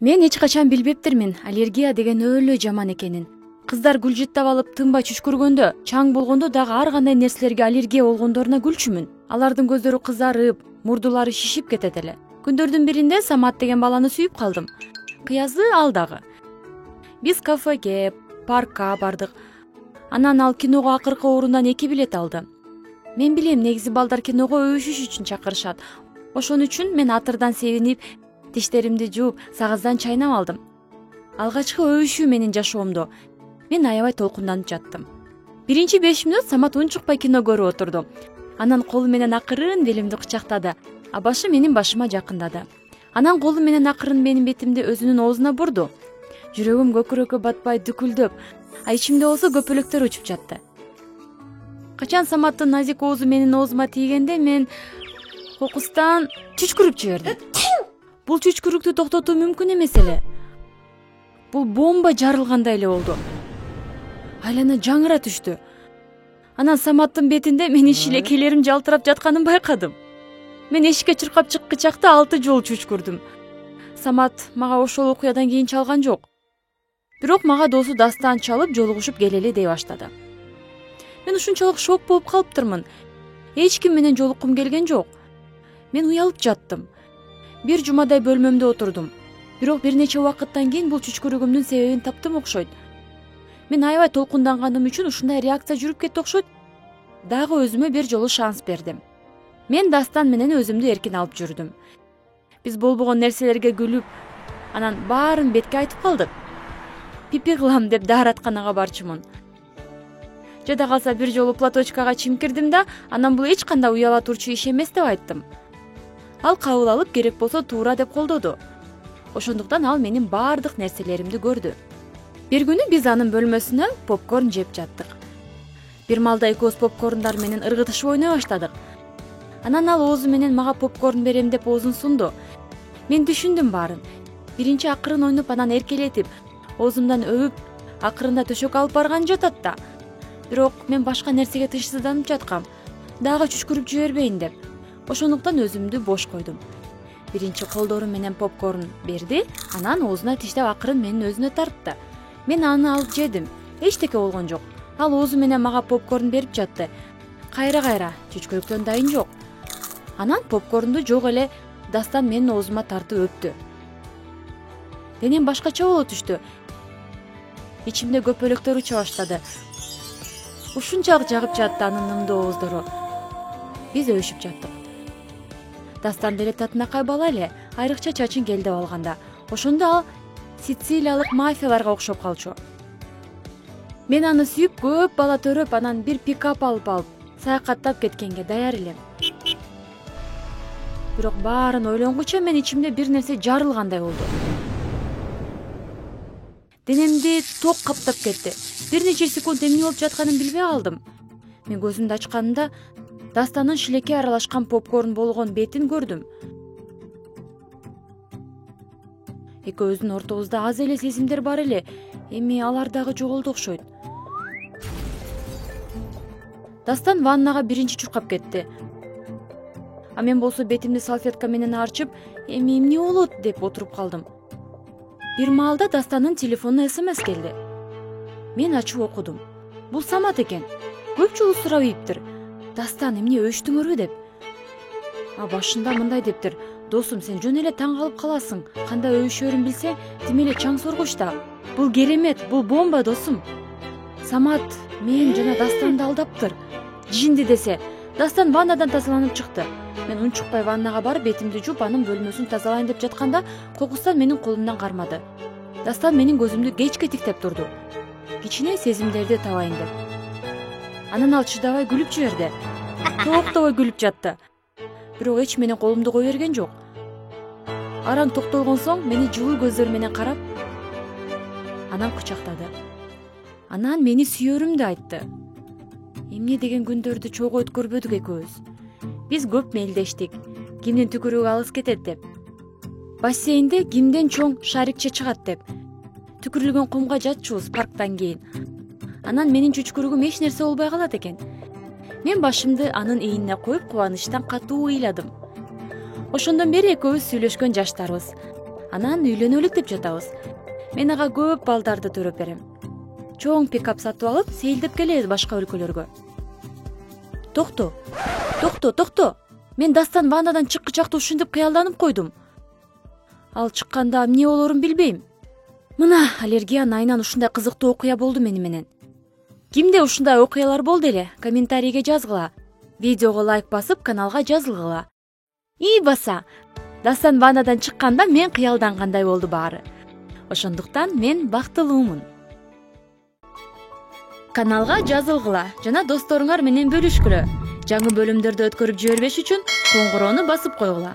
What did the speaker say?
Мен эч качан билбептирмин аллергия деген өлө жаман экенин. Кыздар гүл жыттап алып тынбай чүчкүргөндө, чаң болгондо дагы ар кандай нерселерге аллергия болгондоруна күлчүмүн. Алардын көздөрү кызарып, мурдулары шишип кетет эле. Күндөрдүн биринде Самат деген баланы сүйүп калдым. Кыязы ал дагы. Биз кафеге, паркка бардык. Анан ал киного акыркы орундан 2 билет алды. Мен билем, негизи балдар киного өбүшүш үчүн чакырышат. Ошон үчүн мен атырдан себинип, тиштеримди жууп, сагыздан чайнап алдым. Алгачкы өбүшүү менин жашоомдо мен аябай толкунданып жаттым. Биринчи 5 мүнөт Самат унчукпай кино көрүп отурду. Анан колу менен акырын белимди кучактады, а башы менин башыма жакындады. Анан колу менен акырын менин бетимди өзүнүн оозуна бурду. Жүрөгүм көкүрөккө батпай дүкүлдөп, а ичимде болсо көпөлөктөр учуп жатты. Качан Саматтын назик оозу менин оозума тийгенде мен кокустан чүчкүрүп жибердим. Бул чүчкүрүктү токтотуу мүмкүн эмес эле. Бул бомба жарылгандай эле болду. Айлана жаңыра түштү. Анан Саматтын бетинде менин шилекелерим жалтырап жатканын байкадым. Мен эшикке чуркап чыккычакта 6 жолу чүчкүрдүм. Самат мага ошол окуядан кийин чалган жок. Бирок мага досу Дастан чалып жолугушуп келели дей баштады. Мен ушунчалык шок болуп калыптырмын. Эч ким менен жолуккум келген жок. Мен уялып жаттым. Бир жумадай бөлмөмдө отурдум. Бирок бир нече убакыттан кийин бул чүчкүрүгүмдүн себебин таптым окшойт. Мен аябай толкунданганым үчүн ушундай реакция жүрүп кетти окшойт. Дагы өзүмө бир жолу шанс бердим. Мен Дастан менен өзүмдү эркин алып жүрдүм. Биз болбогон нерселерге күлүп, анан баарын бетке айтып калдык. Пипи кылам деп дааратканага барчумун. Жада калса бир жолу платочкага чимкирдим да, анан бул эч кандай уяла турчу иш эмес деп айттым. Ал кабыл алып, керек болсо туура деп колдоду. Ошондуктан ал менин баардык нерселеримди көрдү. Бир күнү биз анын бөлмөсүнө попкорн жеп жаттык. Бир маалда экөөбүз попкорндар менен ыргытышып ойной баштадык. Анан ал оозу менен мага попкорн берем деп оозун сунду. Мен түшүндүм баарын. Биринчи акырын ойноп, анан эркелетип, оозумдан өбүп, акырында төшөккө алып барган жатат да. Бирок мен башка нерсеге тышсызданып жаткам. Дагы чүчкүрүп жибербейин деп. Ошондуктан өзүмдү бош койдум. Биринчи колдору менен попкорн берди, анан оозуна тиштеп акырын менин өзүнө тартты. Мен аны алып жедим. Эчтеке болгон жок. Ал оозу менен мага попкорн берип жатты. Кайра, чүчкүрүктөн дайын жок. Анан попкорнду жок эле Дастан менин оозума тартып өптү. Денем башкача боло түштү. Ичимде көпөлөктөр уча баштады. Ушунчалык жагып жатты анын нымдуу ооздору. Биз өбүшүп жаттык. Дастан деле татынакай бала эле, айрыкча чачын келдеп алганда. Ошондо ал сицилиялык мафияларга окшоп калчу. Мен аны сүйүп, көп бала төрөп, анан бир пикап алып саякаттап кеткенге даяр элем. Бирок баарын ойлонгуча мен ичимде бир нерсе жарылгандай болду. Денемди ток каптап кетти. Бир нече секунд эмне болуп жатканын билбей калдым. Мен көзүмдү ачканымда Дастанын шилекке аралашкан попкорн болгон бетин көрдүм. Экөөбүздүн ортобузда аз эле сезимдер бар эле, эми алар дагы жоголду окшойт. Дастан ваннага биринчи чуркап кетти. А мен болсо бетимди салфетка менен арчып, эми эмне болот деп отуруп калдым. Бир маалда Дастанын телефонуна СМС келди. Мен ачып окудум. Бул Самат экен. Көп жолу сурап ийиптир. Дастан, эмне өчтүңөрбү деп. А башында мындай дептир: досум, сен жөн эле таң калып каласың. Кандай өбүшөрүн билсең, тим эле чаң соргуч да. Бул керемет, бул бомба, досум. Самат мен жана Дастанды алдаптыр. Жинди десе. Дастан ваннадан тазаланып чыкты. Мен унчукпай ваннага барып, бетимди жууп, анын бөлмөсүн тазалайын деп жатканда, кокустан менин колумдан кармады. Дастан менин көзүмдү кечке тиктеп турду. Кичине сезимдерди табайын деп. Анан ал чыдабай күлүп жиберди. Токтобой күлүп жатты. Бирок эч менин колумду кое берген жок. Араң токтолгон соң мени жылуу көздөр менен карап, анан кучактады. Анан мени сүйөрүмдү айтты. Эмне деген күндөрдү чогуу өткөрбөдүк экөөбүз. Биз көп мелдештик. Кимдин түкүрүгү алыс кетет деп. Бассейнде кимден чоң шарикче чыгат деп. Түкүрүлгөн кумга жатчубуз парктан кийин. Анан менин чүчкүрүгүм эч нерсе болбой калат экен. Мен башымды анын ийине коюп, кубанычтан катуу ыйладым. Ошондон бери экөөбүз сүйлөшкөн жаштарбыз. анан үйлөнөлүк деп жатабыз. Мен ага көп балдарды төрөп берем. Чоң пикап сатып алып, сейилдеп келебиз башка өлкөлөргө. Токто. Мен Дастан ваннадан чыккычакты ушинтип кыялданып койдум. Ал чыкканда эмне болорун билбейм. Мына аллергиянын айынан ушундай кызыктуу окуя болду мени менен. Кимде ушундай окуялар болду эле? Комментарийге жазгыла. Видеого лайк басып, каналга жазылгыла. Баса. Дастан ваннадан чыкканда мен кыялдангандай болду баары. Ошондуктан мен бактылуумун. Каналга жазылгыла жана досторуңар менен бөлүшкүлө. Жаңы бөлүмдөрдү өткөрүп жибербеш үчүн коңгуроону басып койгула.